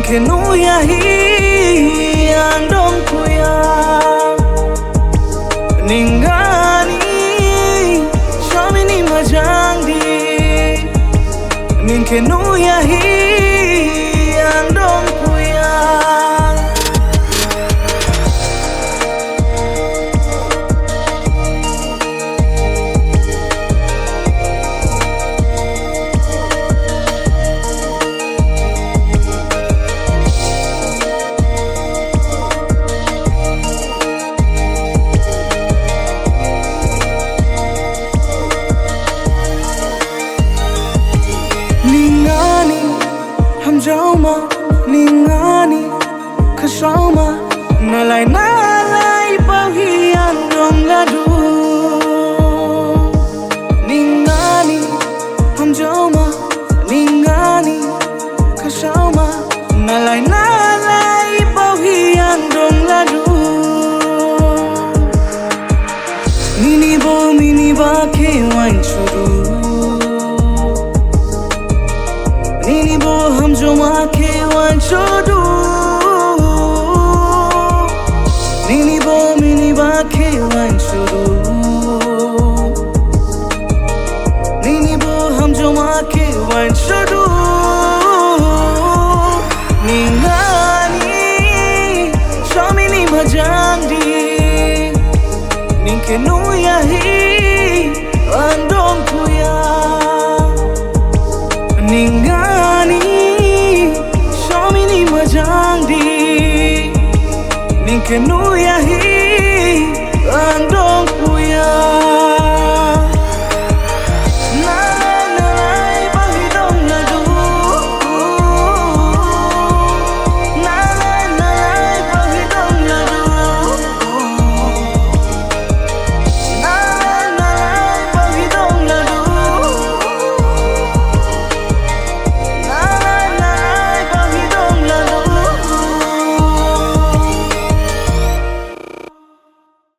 ninke nuya hi andong kuya ningani shamini majangdi ninke nuya hi andong kuya Jauma ningani kashauma nalai bahian dong ladu ningani jauma ningani kashauma nalai bahian dong ladu mini ba ke wain churu Nini bo hum jo ma ke wan chodu Nini bo mini ba ke wan chodu Nini bo hum jo ma ke wan chodu Ningani shamini majangdi Ninke nuya hi andong kuya Ningani shamini majangdi ninke nuya hi